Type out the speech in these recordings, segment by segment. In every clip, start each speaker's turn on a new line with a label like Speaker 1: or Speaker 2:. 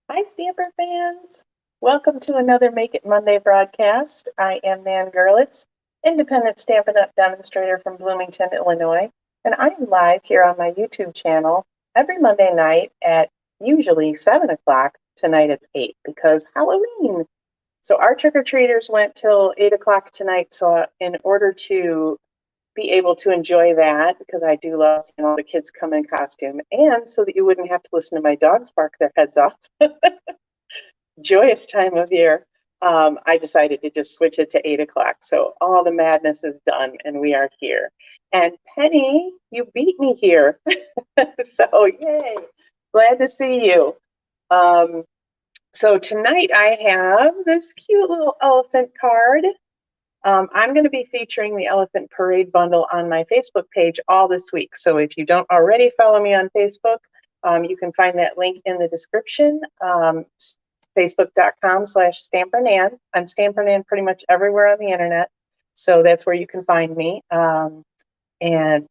Speaker 1: Hi, Stamper fans. Welcome to another Make It Monday broadcast. I am Nan Gerlitz, independent Stampin' Up! Demonstrator from Bloomington, Illinois, and I'm live here on my YouTube channel every Monday night at usually 7 o'clock. Tonight it's 8 because Halloween. So our trick-or-treaters went till 8 o'clock tonight, so in order to be able to enjoy that, because I do love seeing all the kids come in costume, and so that you wouldn't have to listen to my dogs bark their heads off, joyous time of year, I decided to just switch it to 8 o'clock. So all the madness is done and we are here. And Penny, you beat me here. So yay, glad to see you. Um, so tonight I have this cute little elephant card. I'm going to be featuring the Elephant Parade bundle on my Facebook page all this week. So if you don't already follow me on Facebook, you can find that link in the description. Facebook.com/StamperNan. I'm StamperNan pretty much everywhere on the internet. So that's where you can find me and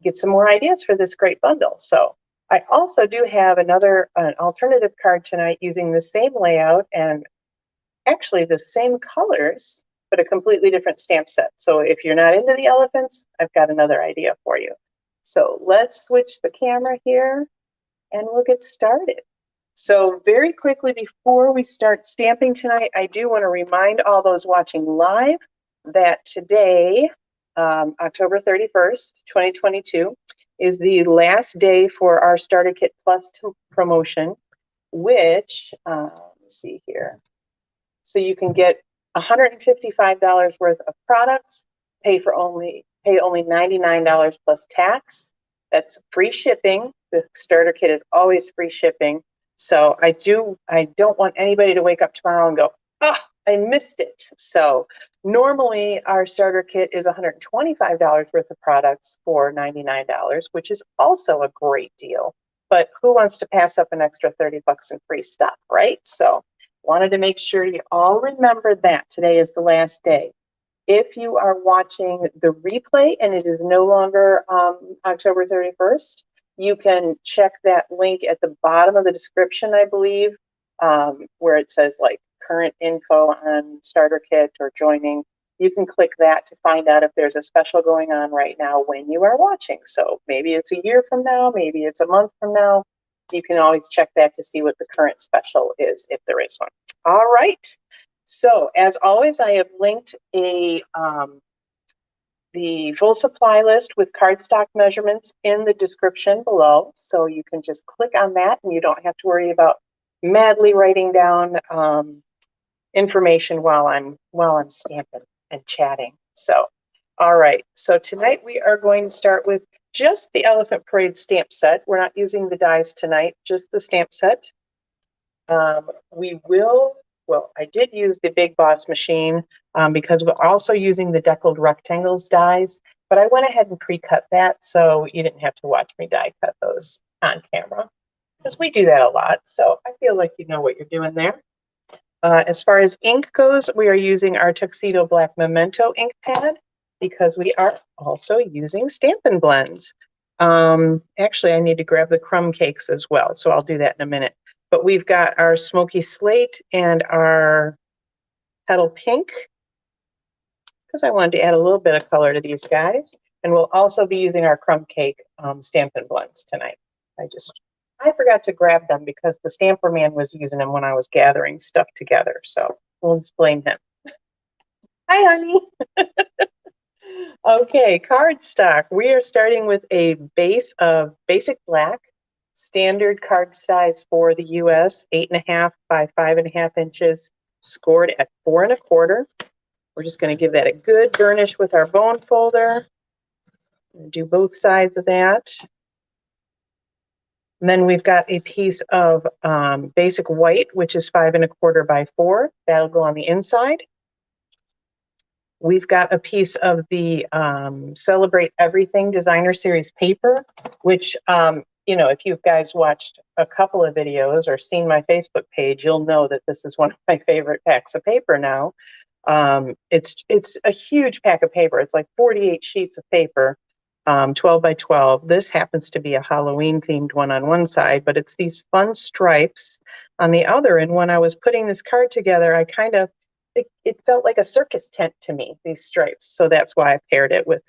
Speaker 1: get some more ideas for this great bundle. So I also do have an alternative card tonight using the same layout and actually the same colors, but a completely different stamp set. So if you're not into the elephants, I've got another idea for you. So let's switch the camera here and we'll get started. So very quickly before we start stamping tonight, I do want to remind all those watching live that today, October 31st, 2022, is the last day for our Starter Kit Plus promotion, which, let's see here. So you can get $155 worth of products, pay only $99 plus tax. That's free shipping. The starter kit is always free shipping. So I don't want anybody to wake up tomorrow and go, I missed it. So normally our starter kit is $125 worth of products for $99, which is also a great deal. But who wants to pass up an extra 30 bucks in free stuff, right? So wanted to make sure you all remember that today is the last day. If you are watching the replay and it is no longer October 31st, you can check that link at the bottom of the description, I believe, where it says like current info on starter kit or joining. You can click that to find out if there's a special going on right now when you are watching. So maybe it's a year from now, maybe it's a month from now. You can always check that to see what the current special is, if there is one. All right. So as always, I have linked the full supply list with cardstock measurements in the description below. So you can just click on that and you don't have to worry about madly writing down information while I'm stamping and chatting. So, all right. So tonight we are going to start with just the Elephant Parade stamp set. We're not using the dies tonight, just the stamp set. I did use the Big Boss machine because we're also using the Deckled Rectangles dies, but I went ahead and pre-cut that so you didn't have to watch me die cut those on camera because we do that a lot. So I feel like you know what you're doing there. As far as ink goes, we are using our Tuxedo Black Memento ink pad because we are also using Stampin' Blends. Actually, I need to grab the crumb cakes as well, so I'll do that in a minute. But we've got our Smoky Slate and our Petal Pink because I wanted to add a little bit of color to these guys. And we'll also be using our Crumb Cake Stampin' Blends tonight. I forgot to grab them because the Stamper Man was using them when I was gathering stuff together. So we'll just blame him. Hi, honey. Okay, cardstock. We are starting with a base of basic black, standard card size for the US, 8.5 by 5.5 inches, scored at 4 1/4. We're just going to give that a good burnish with our bone folder. Do both sides of that. And then we've got a piece of basic white, which is 5 1/4 by 4. That'll go on the inside. We've got a piece of the Celebrate Everything Designer Series paper, which, if you guys watched a couple of videos or seen my Facebook page, you'll know that this is one of my favorite packs of paper now. It's a huge pack of paper. It's like 48 sheets of paper. 12 by 12. This happens to be a Halloween themed one on one side, but it's these fun stripes on the other. And when I was putting this card together, it felt like a circus tent to me, these stripes. So that's why I paired it with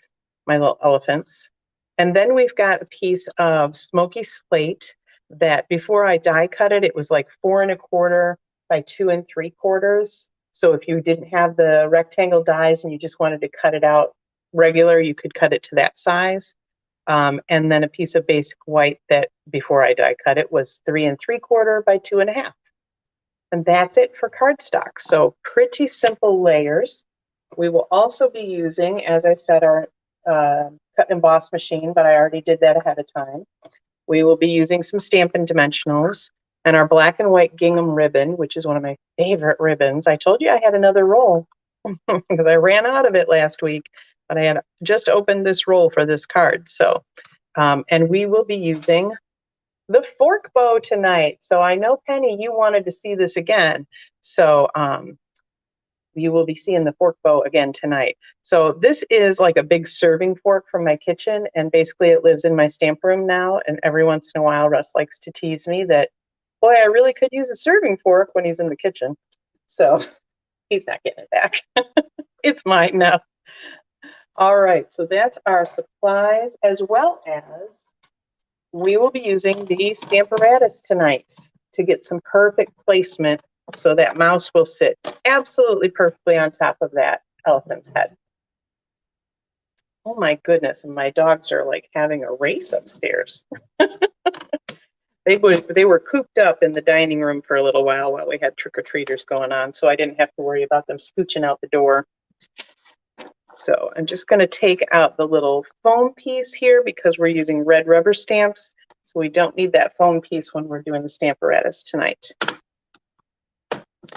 Speaker 1: my little elephants. And then we've got a piece of smoky slate that before I die cut it, it was like 4¼ by 2¾ So if you didn't have the rectangle dies and you just wanted to cut it out regular, you could cut it to that size. And then a piece of basic white that before I die cut it was 3¾ by 2½. And that's it for cardstock. So pretty simple layers. We will also be using, as I said, our cut and emboss machine, but I already did that ahead of time. We will be using some Stampin' Dimensionals and our black and white gingham ribbon, which is one of my favorite ribbons. I told you I had another roll because I ran out of it last week, but I had just opened this roll for this card. So, and we will be using the fork bow tonight. So I know, Penny, you wanted to see this again. So you will be seeing the fork bow again tonight. So this is like a big serving fork from my kitchen, and basically it lives in my stamp room now. And every once in a while, Russ likes to tease me that, boy, I really could use a serving fork when he's in the kitchen. So he's not getting it back. It's mine now. All right, so that's our supplies, as well as we will be using the Stamparatus tonight to get some perfect placement so that mouse will sit absolutely perfectly on top of that elephant's head. Oh my goodness, and my dogs are like having a race upstairs. They were cooped up in the dining room for a little while we had trick-or-treaters going on, so I didn't have to worry about them scooching out the door. So I'm just going to take out the little foam piece here because we're using red rubber stamps. So we don't need that foam piece when we're doing the Stamparatus tonight.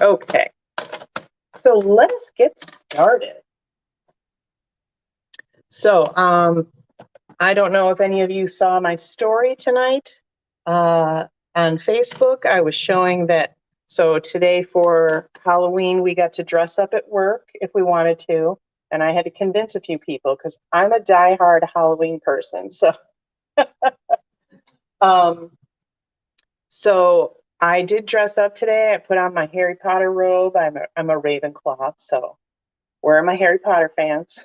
Speaker 1: Okay, so let us get started. So I don't know if any of you saw my story tonight on Facebook. I was showing that, so today for Halloween, we got to dress up at work if we wanted to. And I had to convince a few people because I'm a diehard Halloween person. So, so I did dress up today. I put on my Harry Potter robe. I'm a Ravenclaw, so where are my Harry Potter fans?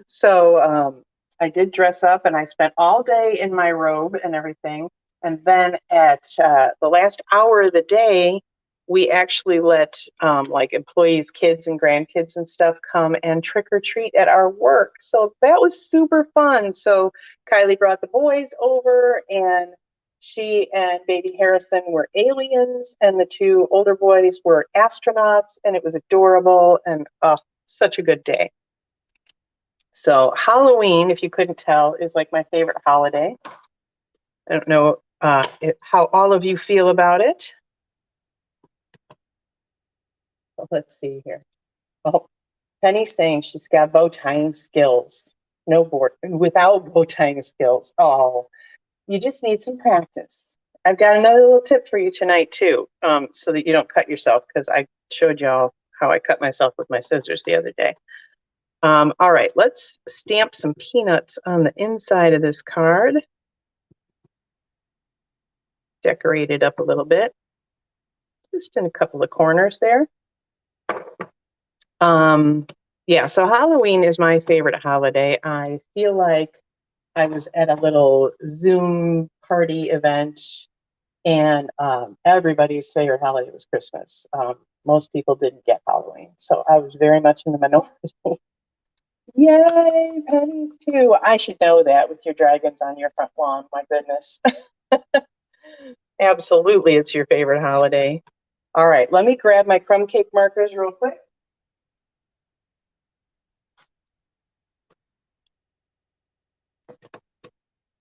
Speaker 1: So I did dress up, and I spent all day in my robe and everything. And then at the last hour of the day, we actually let like employees, kids and grandkids and stuff come and trick or treat at our work. So that was super fun. So Kylie brought the boys over, and she and baby Harrison were aliens, and the two older boys were astronauts, and it was adorable and such a good day. So Halloween, if you couldn't tell, is like my favorite holiday. I don't know how all of you feel about it. Let's see here. Oh, Penny's saying she's got bow tying skills. No board without bow tying skills. Oh, you just need some practice. I've got another little tip for you tonight too, so that you don't cut yourself, because I showed y'all how I cut myself with my scissors the other day. All right, let's stamp some peanuts on the inside of this card. Decorate it up a little bit, just in a couple of corners there. Yeah, so Halloween is my favorite holiday. I feel like I was at a little Zoom party event, and everybody's favorite holiday was Christmas. Most people didn't get Halloween, so I was very much in the minority. Yay, pennies too. I should know that with your dragons on your front lawn. My goodness. Absolutely, it's your favorite holiday. All right, let me grab my crumb cake markers real quick.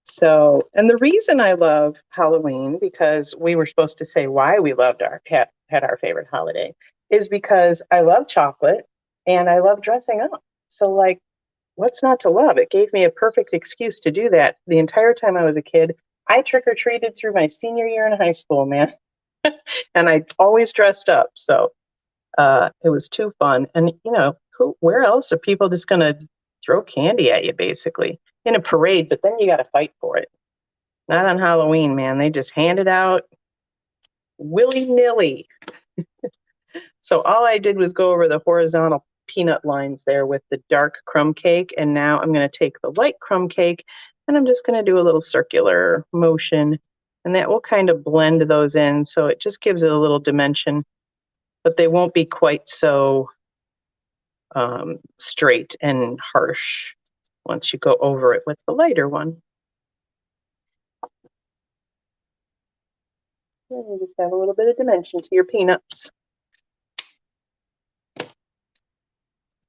Speaker 1: So, and the reason I love Halloween, because we were supposed to say why we loved had our favorite holiday, is because I love chocolate and I love dressing up. So like, what's not to love? It gave me a perfect excuse to do that. The entire time I was a kid, I trick-or-treated through my senior year in high school, man. And I always dressed up. So it was too fun. And, you know, where else are people just going to throw candy at you, basically? in a parade, but then you got to fight for it. Not on Halloween, man. They just hand it out willy-nilly. So all I did was go over the horizontal peanut lines there with the dark crumb cake, and now I'm going to take the light crumb cake and I'm just going to do a little circular motion, and that will kind of blend those in, so it just gives it a little dimension, but they won't be quite so straight and harsh once you go over it with the lighter one. And you just have a little bit of dimension to your peanuts.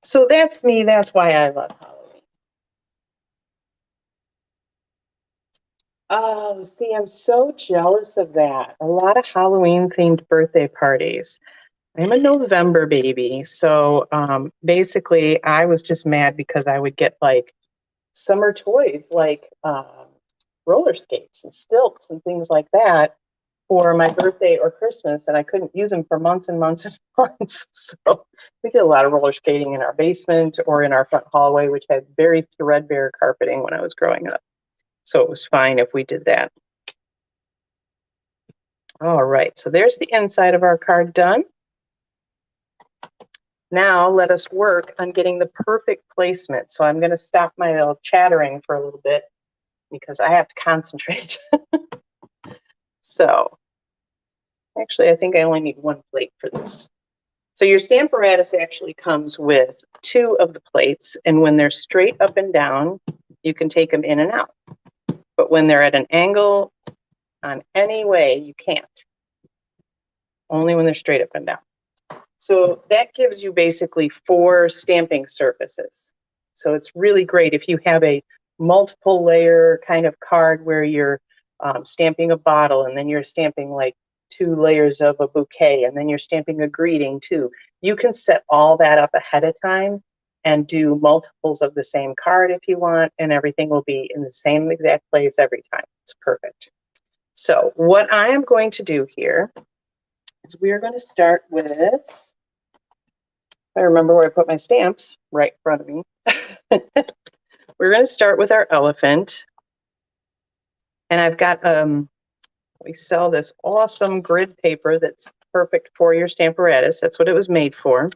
Speaker 1: So that's me. That's why I love Halloween. Oh, see, I'm so jealous of that. A lot of Halloween-themed birthday parties. I'm a November baby, so basically I was just mad because I would get like summer toys like roller skates and stilts and things like that for my birthday or Christmas, and I couldn't use them for months and months and months. So we did a lot of roller skating in our basement or in our front hallway, which had very threadbare carpeting when I was growing up. So it was fine if we did that. All right, so there's the inside of our card done. Now let us work on getting the perfect placement. So I'm going to stop my little chattering for a little bit because I have to concentrate. So actually, I think I only need one plate for this. So your Stamparatus actually comes with 2 of the plates, and when they're straight up and down, you can take them in and out. But when they're at an angle on any way, you can't. Only when they're straight up and down. So that gives you basically 4 stamping surfaces. So it's really great if you have a multiple layer kind of card where you're stamping a bottle, and then you're stamping like 2 layers of a bouquet, and then you're stamping a greeting too. You can set all that up ahead of time and do multiples of the same card if you want, and everything will be in the same exact place every time. It's perfect. So what I am going to do here is we are going to start with, I remember where I put my stamps, right in front of me. We're going to start with our elephant. And I've got, we sell this awesome grid paper that's perfect for your Stamparatus. That's what it was made for.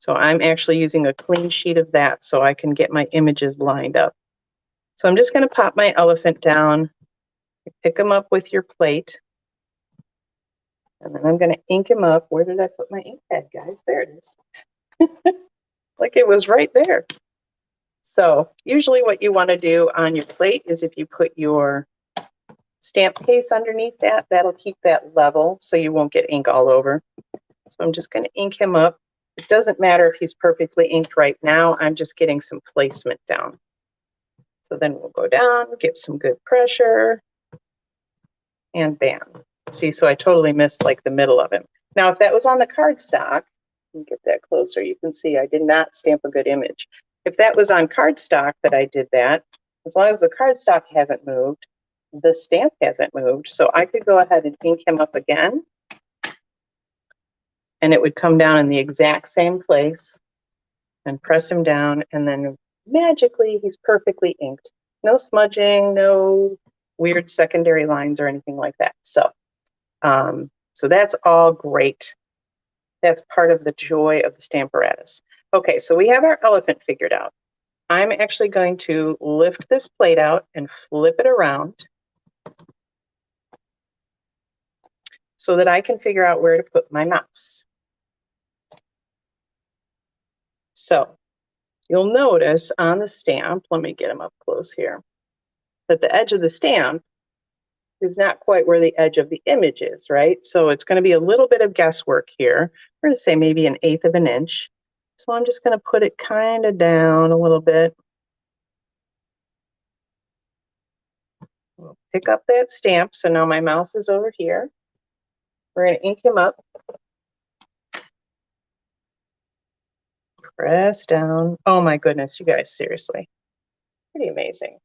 Speaker 1: So I'm actually using a clean sheet of that so I can get my images lined up. So I'm just going to pop my elephant down, pick him up with your plate, and then I'm going to ink him up. Where did I put my ink pad, guys? There it is. Like it was right there. So usually what you want to do on your plate is if you put your stamp case underneath that, that'll keep that level so you won't get ink all over. So I'm just going to ink him up. It doesn't matter if he's perfectly inked right now. I'm just getting some placement down. So then we'll go down, give some good pressure, and bam. See, so I totally missed like the middle of him. Now, if that was on the cardstock, let me get that closer, you can see I did not stamp a good image. If that was on cardstock that I did that, as long as the cardstock hasn't moved, the stamp hasn't moved, so I could go ahead and ink him up again, and it would come down in the exact same place, and press him down, and then magically he's perfectly inked. No smudging, no weird secondary lines or anything like that. So, so that's all great. That's part of the joy of the Stamparatus. Okay, so we have our elephant figured out. I'm actually going to lift this plate out and flip it around so that I can figure out where to put my mouse. So you'll notice on the stamp, let me get them up close here, that the edge of the stamp is not quite where the edge of the image is, right? So it's going to be a little bit of guesswork here. We're going to say maybe 1/8 of an inch. So I'm just going to put it kind of down a little bit. We'll pick up that stamp. So now my mouse is over here. We're going to ink him up. Press down. Oh my goodness, you guys, seriously. Pretty amazing.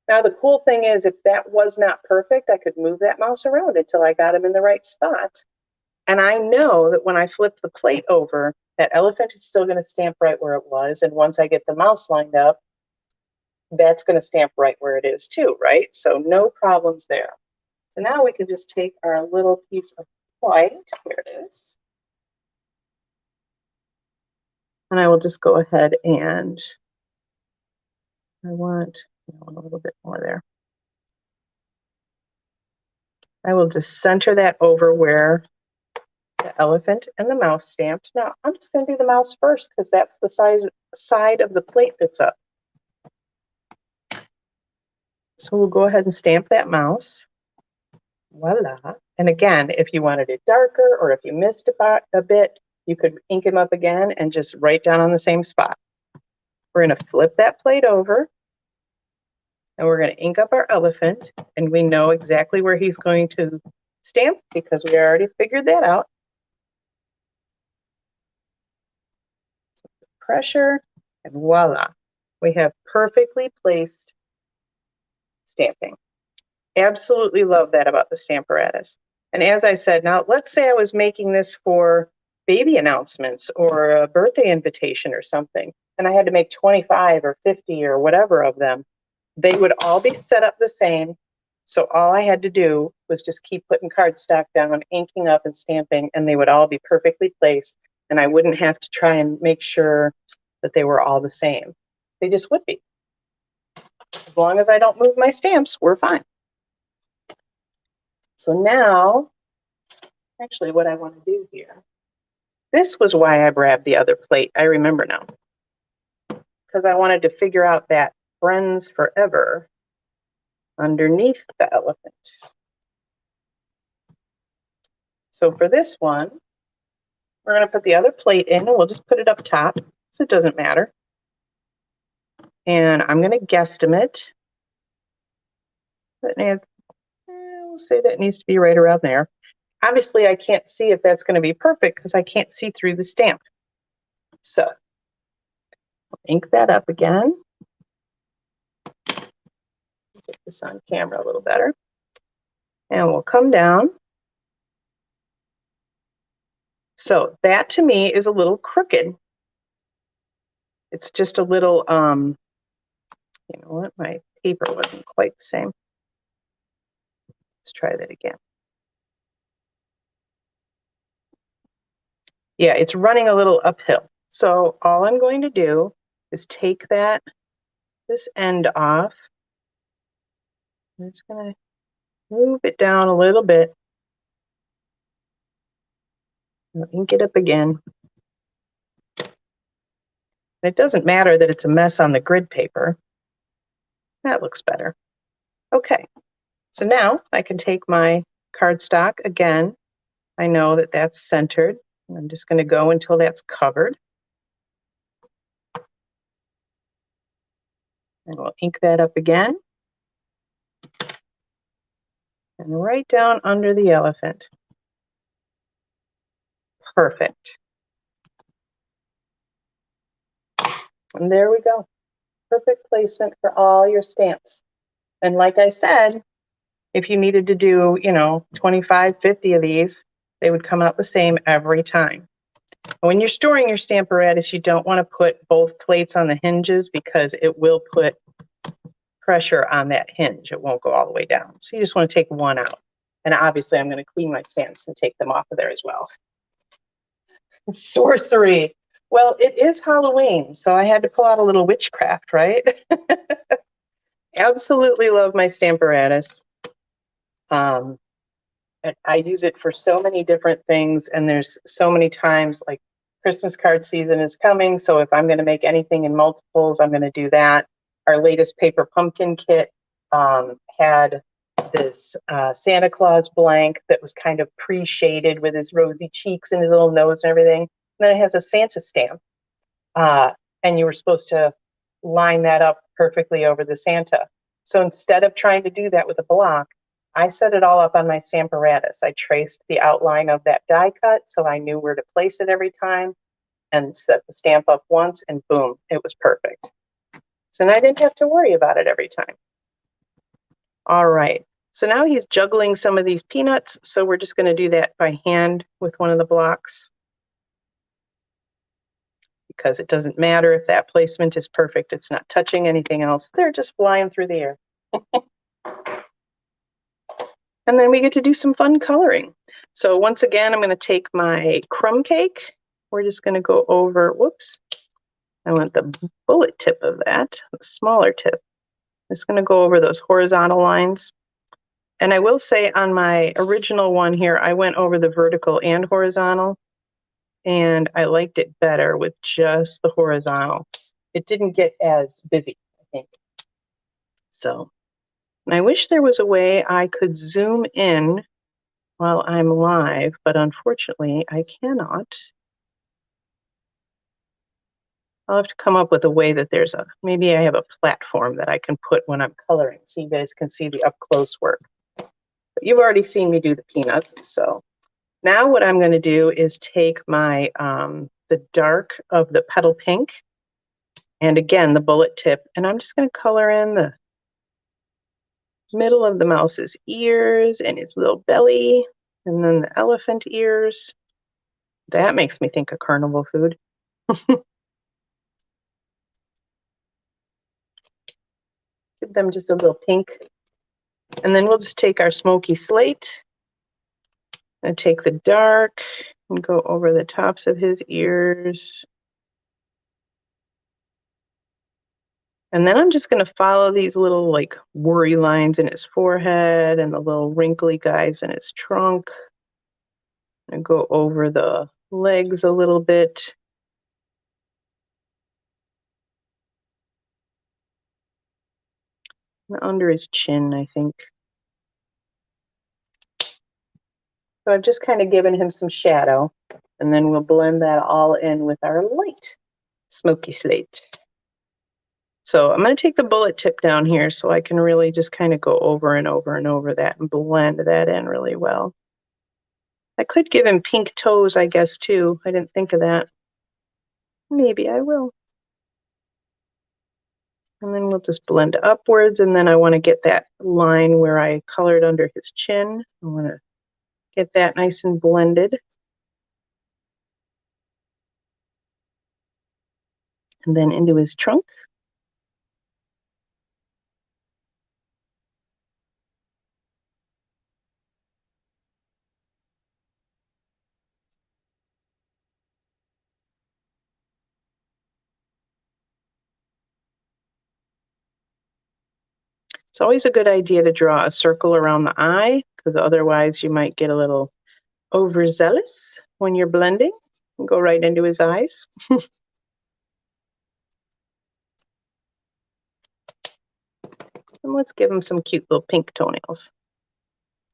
Speaker 1: Now the cool thing is if that was not perfect, I could move that mouse around until I got him in the right spot. And I know that when I flip the plate over, that elephant is still going to stamp right where it was. And once I get the mouse lined up, that's going to stamp right where it is too, right? So no problems there. So now we can just take our little piece of white, here it is, and I will just go ahead and I want a little bit more there. I will just center that over where the elephant and the mouse stamped. Now I'm just going to do the mouse first because that's the side of the plate that's up. So we'll go ahead and stamp that mouse. Voila. And again, if you wanted it darker or if you missed a bit, you could ink him up again and just write down on the same spot. We're going to flip that plate over and we're going to ink up our elephant, and we know exactly where he's going to stamp because we already figured that out. Pressure, and voila. We have perfectly placed stamping. Absolutely love that about the Stamparatus. And as I said, now let's say I was making this for baby announcements or a birthday invitation or something, and I had to make 25 or 50 or whatever of them. They would all be set up the same. So all I had to do was just keep putting cardstock down, inking up and stamping, and they would all be perfectly placed. And I wouldn't have to try and make sure that they were all the same. They just would be. As long as I don't move my stamps, we're fine. So now, actually what I want to do here, this was why I grabbed the other plate. I remember now. Because I wanted to figure out that Friends Forever underneath the elephant. So for this one, we're going to put the other plate in, and we'll just put it up top, so it doesn't matter. And I'm going to guesstimate. We'll say that it needs to be right around there. Obviously, I can't see if that's going to be perfect because I can't see through the stamp. So I'll ink that up again. Get this on camera a little better. And we'll come down. So that to me is a little crooked. It's just a little, you know what, my paper wasn't quite the same. Let's try that again. Yeah, it's running a little uphill. So all I'm going to do is take this end off. I'm just going to move it down a little bit. I'll ink it up again. It doesn't matter that it's a mess on the grid paper. That looks better. Okay, so now I can take my cardstock again. I know that that's centered. I'm just going to go until that's covered. And we'll ink that up again. And right down under the elephant. Perfect. And there we go. Perfect placement for all your stamps. And like I said, if you needed to do, 25, 50 of these, they would come out the same every time. When you're storing your Stamparatus, you don't want to put both plates on the hinges because it will put pressure on that hinge. It won't go all the way down. So you just want to take one out. And obviously, I'm going to clean my stamps and take them off of there as well. Sorcery. Well, it is Halloween, so I had to pull out a little witchcraft, right? Absolutely love my Stamparatus. I use it for so many different things, and there's so many times, like Christmas card season is coming, so if I'm going to make anything in multiples, I'm going to do that. Our latest paper pumpkin kit had this Santa Claus blank that was kind of pre-shaded with his rosy cheeks and his little nose and everything. And then it has a Santa stamp, and you were supposed to line that up perfectly over the Santa. So instead of trying to do that with a block, I set it all up on my Stamparatus. I traced the outline of that die cut so I knew where to place it every time and set the stamp up once, and boom, it was perfect. So now I didn't have to worry about it every time. All right, so now he's juggling some of these peanuts, so we're just going to do that by hand with one of the blocks. because it doesn't matter if that placement is perfect. It's not touching anything else. They're just flying through the air. And then we get to do some fun coloring. So once again, I'm going to take my crumb cake. We're just going to go over, whoops, I want the bullet tip of that, the smaller tip. I'm just going to go over those horizontal lines. And I will say on my original one here, I went over the vertical and horizontal, and I liked it better with just the horizontal. It didn't get as busy, I think. So, and I wish there was a way I could zoom in while I'm live, but unfortunately I cannot. I'll have to come up with a way that there's maybe I have a platform that I can put when I'm coloring so you guys can see the up close work. But you've already seen me do the peanuts, so now what I'm going to do is take my the dark of the petal pink, and again the bullet tip, and I'm just going to color in the middle of the mouse's ears and his little belly, and then the elephant ears. That makes me think of carnival food. Give them just a little pink. And then we'll just take our smoky slate and take the dark and go over the tops of his ears. And then I'm just going to follow these little like worry lines in his forehead and the little wrinkly guys in his trunk. And go over the legs a little bit. And under his chin, I think. So I've just kind of given him some shadow, and then we'll blend that all in with our light smoky slate. So I'm going to take the bullet tip down here so I can really just kind of go over and over and over that and blend that in really well. I could give him pink toes, I guess, too. I didn't think of that. Maybe I will. And then we'll just blend upwards, and then I want to get that line where I colored under his chin. I want to get that nice and blended. And then into his trunk. It's always a good idea to draw a circle around the eye, because otherwise you might get a little overzealous when you're blending and go right into his eyes. And let's give him some cute little pink toenails.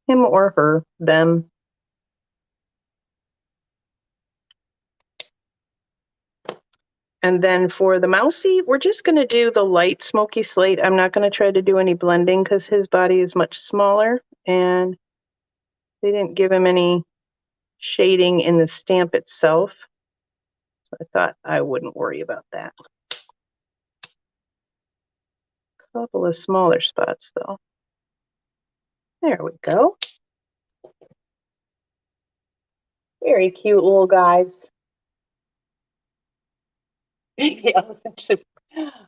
Speaker 1: Him or her, them. And then for the mousey, we're just going to do the light smoky slate. I'm not going to try to do any blending because his body is much smaller, and they didn't give him any shading in the stamp itself. So I thought I wouldn't worry about that. A couple of smaller spots though. There we go. Very cute little guys.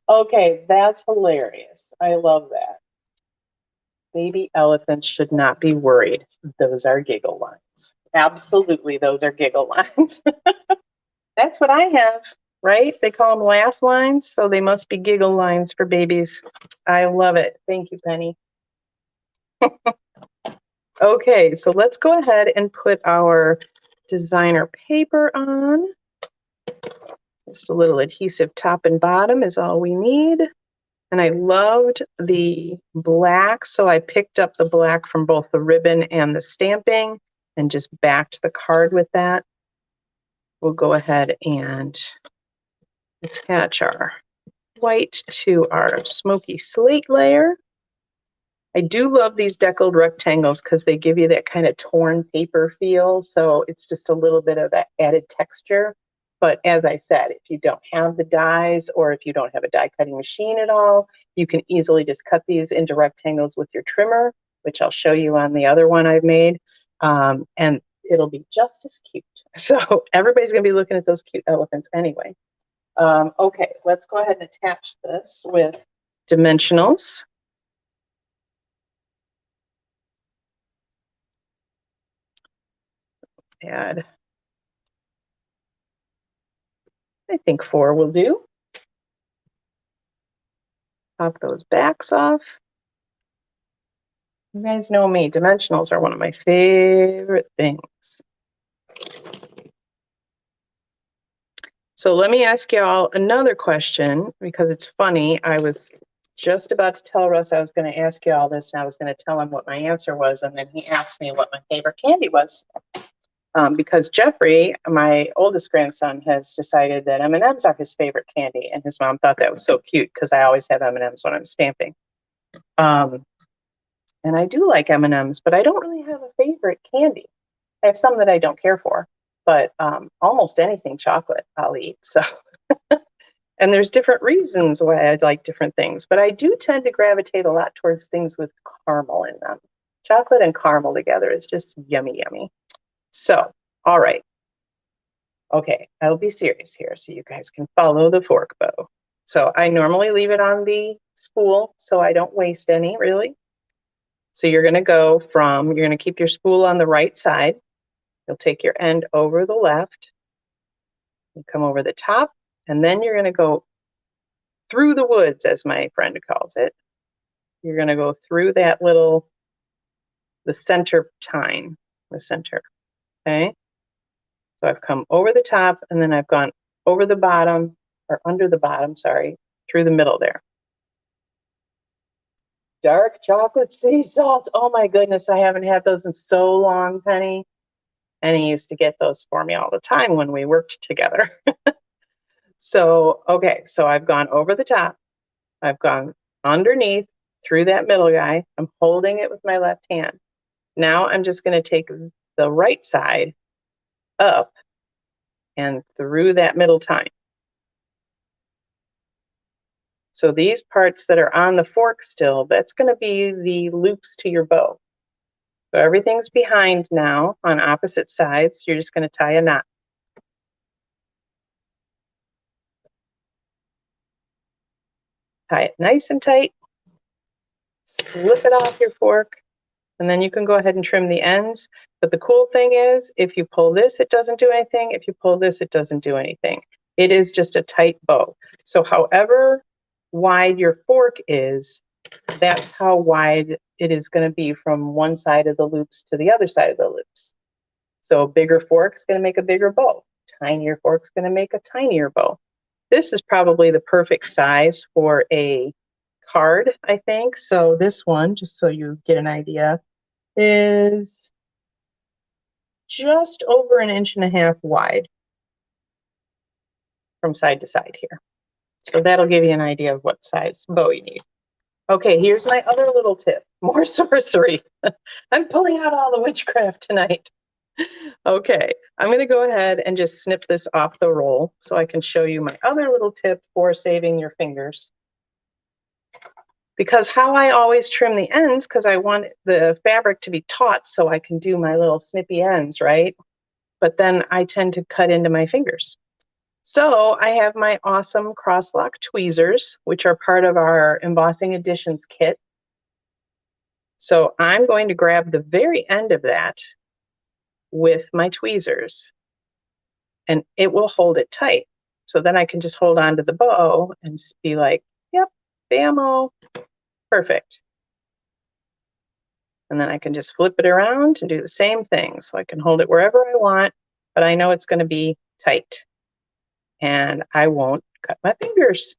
Speaker 1: Okay, that's hilarious. I love that. Baby elephants should not be worried. Those are giggle lines. Absolutely, those are giggle lines. That's what I have, right? They call them laugh lines, so they must be giggle lines for babies. I love it. Thank you, Penny. Okay, so let's go ahead and put our designer paper on. Just a little adhesive top and bottom is all we need. And I loved the black, so I picked up the black from both the ribbon and the stamping and just backed the card with that. We'll go ahead and attach our white to our smoky slate layer. I do love these deckled rectangles because they give you that kind of torn paper feel, so it's just a little bit of that added texture. But as I said, if you don't have the dies or if you don't have a die cutting machine at all, you can easily just cut these into rectangles with your trimmer, which I'll show you on the other one I've made, and it'll be just as cute. So everybody's going to be looking at those cute elephants anyway. Okay, let's go ahead and attach this with dimensionals. Add, I think 4 will do. Pop those backs off. You guys know me, dimensionals are one of my favorite things. So let me ask y'all another question because it's funny. I was just about to tell Russ I was going to ask y'all this, and I was going to tell him what my answer was, and then he asked me what my favorite candy was. Because Jeffrey, my oldest grandson, has decided that M&Ms are his favorite candy, and his mom thought that was so cute because I always have M&Ms when I'm stamping. And I do like M&Ms, but I don't really have a favorite candy. I have some that I don't care for, but almost anything chocolate I'll eat. So, and there's different reasons why I like different things, but I do tend to gravitate a lot towards things with caramel in them. Chocolate and caramel together is just yummy, yummy. So, all right. Okay, I'll be serious here so you guys can follow the fork bow. So I normally leave it on the spool so I don't waste any, really. So you're going to keep your spool on the right side. You'll take your end over the left. You come over the top, and then you're going to go through the woods, as my friend calls it. You're going to go through that the center tine, the center, okay? So I've come over the top, and then I've gone over the bottom, or under the bottom, sorry, through the middle there. Dark chocolate sea salt. Oh my goodness, I haven't had those in so long, Penny. Penny used to get those for me all the time when we worked together. So, okay, so I've gone over the top. I've gone underneath through that middle guy. I'm holding it with my left hand. Now I'm just going to take the right side up and through that middle tine. So these parts that are on the fork still, that's going to be the loops to your bow. So everything's behind now on opposite sides. You're just going to tie a knot. Tie it nice and tight. Slip it off your fork, and then you can go ahead and trim the ends. But the cool thing is, if you pull this, it doesn't do anything. If you pull this, it doesn't do anything. It is just a tight bow. So however wide your fork is, that's how wide it is going to be from one side of the loops to the other side of the loops. So a bigger fork is going to make a bigger bow. Tinier fork is going to make a tinier bow. This is probably the perfect size for a card, I think. So this one, just so you get an idea, is just over 1.5 inches wide from side to side here. So that'll give you an idea of what size bow you need. Okay, here's my other little tip. More sorcery. I'm pulling out all the witchcraft tonight. Okay, I'm going to go ahead and just snip this off the roll so I can show you my other little tip for saving your fingers. Because how I always trim the ends, because I want the fabric to be taut so I can do my little snippy ends, right? But then I tend to cut into my fingers. So I have my awesome crosslock tweezers, which are part of our Embossing Editions kit. So I'm going to grab the very end of that with my tweezers, and it will hold it tight. So then I can just hold on to the bow and be like, yep, bam-o, perfect. And then I can just flip it around and do the same thing. So I can hold it wherever I want, but I know it's going to be tight. And I won't cut my fingers.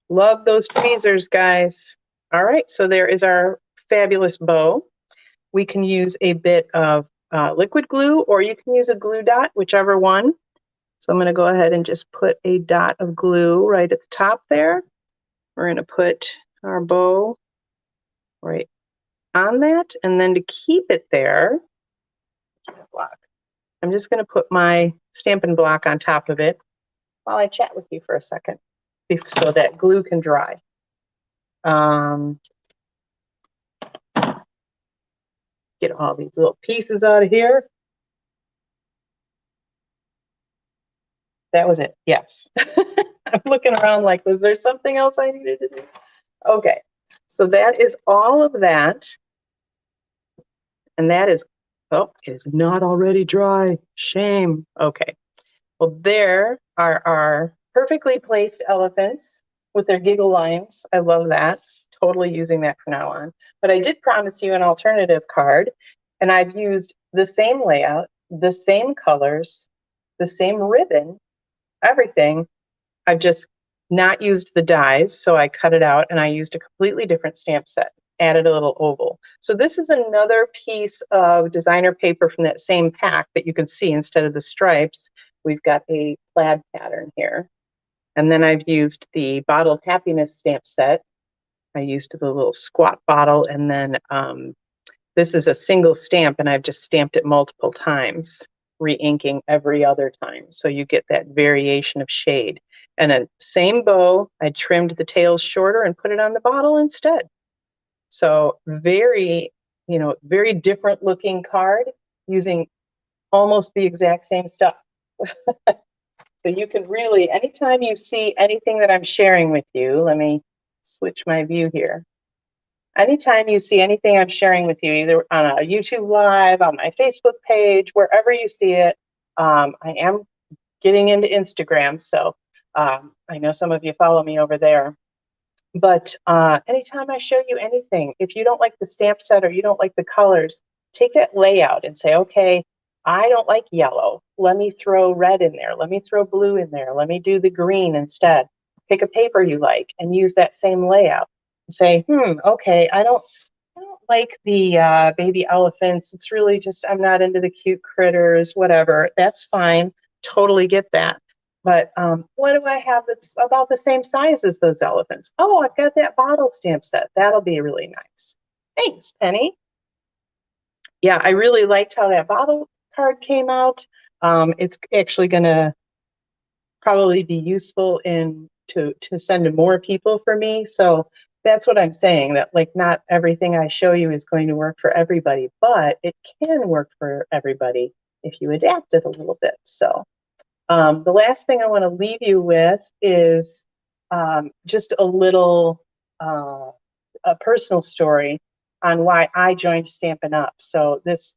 Speaker 1: Love those tweezers, guys. All right, so there is our fabulous bow. We can use a bit of liquid glue, or you can use a glue dot, whichever one. So I'm going to go ahead and just put a dot of glue right at the top there. We're going to put our bow right on that, and then to keep it there, I'm just going to put my Stampin' Block on top of it while I chat with you for a second so that glue can dry. Get all these little pieces out of here. That was it. Yes. I'm looking around like, was there something else I needed to do? Okay. So that is all of that. And that is, oh, it is not already dry. Shame. Okay. Well, there are our perfectly placed elephants with their giggle lines. I love that. Totally using that from now on. But I did promise you an alternative card, and I've used the same layout, the same colors, the same ribbon, everything. I've just not used the dies, so I cut it out and I used a completely different stamp set, added a little oval. So this is another piece of designer paper from that same pack that you can see instead of the stripes. We've got a plaid pattern here. And then I've used the Bottle of Happiness stamp set. I used the little squat bottle, and then this is a single stamp, and I've just stamped it multiple times, re-inking every other time. So you get that variation of shade. And then same bow, I trimmed the tails shorter and put it on the bottle instead. So very, very different looking card using almost the exact same stuff. So you can really, anytime you see anything that I'm sharing with you, let me switch my view here. Anytime you see anything I'm sharing with you, either on a YouTube Live, on my Facebook page, wherever you see it, I am getting into Instagram, so I know some of you follow me over there. But anytime I show you anything, if you don't like the stamp set or you don't like the colors, take that layout and say, okay, I don't like yellow. Let me throw red in there. Let me throw blue in there. Let me do the green instead. Pick a paper you like and use that same layout. And say, okay, I don't like the baby elephants. It's really just, I'm not into the cute critters, whatever. That's fine. Totally get that. But what do I have that's about the same size as those elephants? Oh, I've got that bottle stamp set. That'll be really nice. Thanks, Penny. Yeah, I really liked how that bottle card came out. It's actually going to probably be useful to send to more people for me. So that's what I'm saying, that like not everything I show you is going to work for everybody, but it can work for everybody if you adapt it a little bit. So the last thing I want to leave you with is just a little a personal story on why I joined Stampin' Up. So this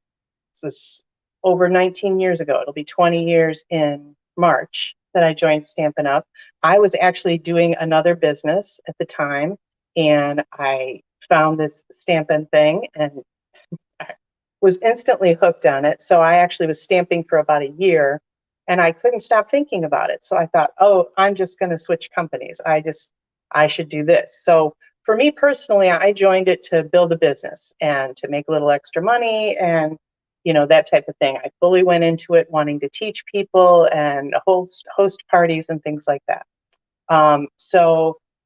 Speaker 1: is over 19 years ago. It'll be 20 years in March that I joined Stampin' Up. I was actually doing another business at the time, and I found this Stampin' thing and I was instantly hooked on it. So I actually was stamping for about a year, and I couldn't stop thinking about it. So I thought, oh, I'm just going to switch companies. I should do this. So for me personally, I joined it to build a business and to make a little extra money and that type of thing. I fully went into it wanting to teach people and host parties and things like that.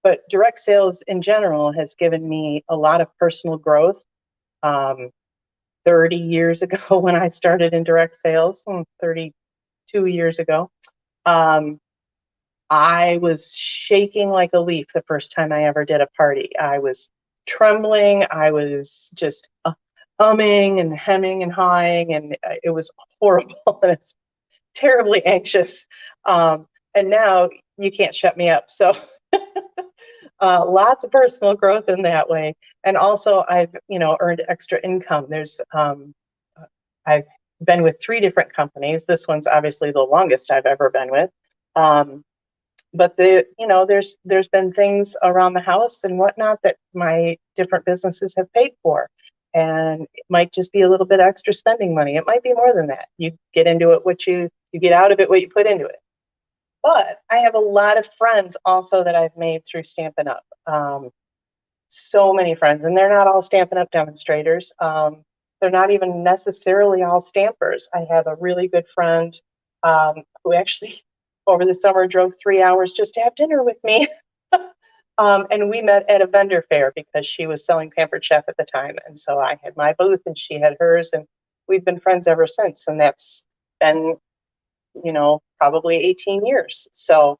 Speaker 1: But direct sales in general has given me a lot of personal growth. 30 years ago when I started in direct sales, 32 years ago, I was shaking like a leaf the first time I ever did a party. I was trembling. I was just umming and hemming and hawing, and it was horrible. And it's terribly anxious. And now you can't shut me up. So lots of personal growth in that way. And also I've, earned extra income. I've been with 3 different companies. This one's obviously the longest I've ever been with. But there's been things around the house and whatnot that my different businesses have paid for. And it might just be a little bit extra spending money. It might be more than that. You get into it, you get out of it, what you put into it. But I have a lot of friends also that I've made through Stampin' Up. So many friends, and they're not all Stampin' Up demonstrators. They're not even necessarily all stampers. I have a really good friend who actually over the summer drove 3 hours just to have dinner with me. And we met at a vendor fair because she was selling Pampered Chef at the time. And so I had my booth and she had hers, and we've been friends ever since. And that's been, probably 18 years. So,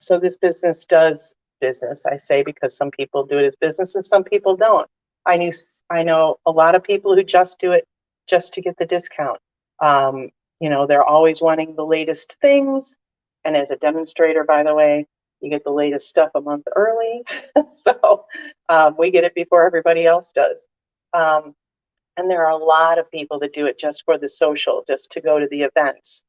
Speaker 1: so this business does business, I say, because some people do it as business and some people don't. I know a lot of people who just do it just to get the discount. You know, they're always wanting the latest things. And as a demonstrator, by the way, you get the latest stuff a month early. So we get it before everybody else does. Um, and there are a lot of people that do it just for the social, just to go to the events.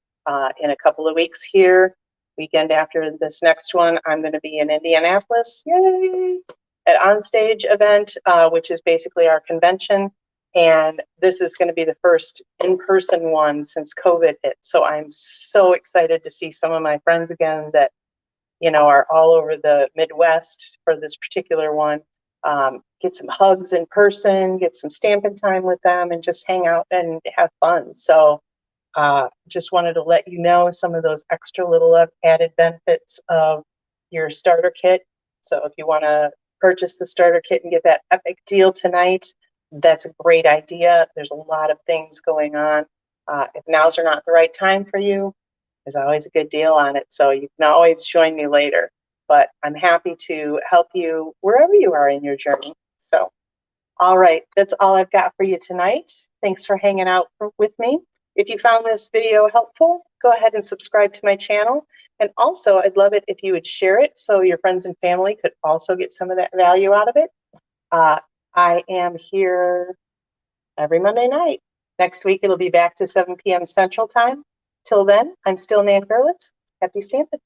Speaker 1: In a couple of weeks here, weekend after this next one, I'm going to be in Indianapolis, yay, at Onstage event, which is basically our convention. And this is going to be the first in-person one since COVID hit. So I'm so excited to see some of my friends again that, you know, are all over the Midwest for this particular one. Get some hugs in person, get some stamping time with them, and just hang out and have fun. So just wanted to let you know some of those extra little added benefits of your starter kit. So if you want to purchase the starter kit and get that epic deal tonight, that's a great idea. There's a lot of things going on. If now's are not the right time for you, there's always a good deal on it. So you can always join me later. But I'm happy to help you wherever you are in your journey. So, all right, that's all I've got for you tonight. Thanks for hanging out with me. If you found this video helpful, go ahead and subscribe to my channel. And also, I'd love it if you would share it so your friends and family could also get some of that value out of it. I am here every Monday night. Next week, it'll be back to 7 p.m. Central Time. Till then, I'm still Nan Gerlitz. Happy stamping.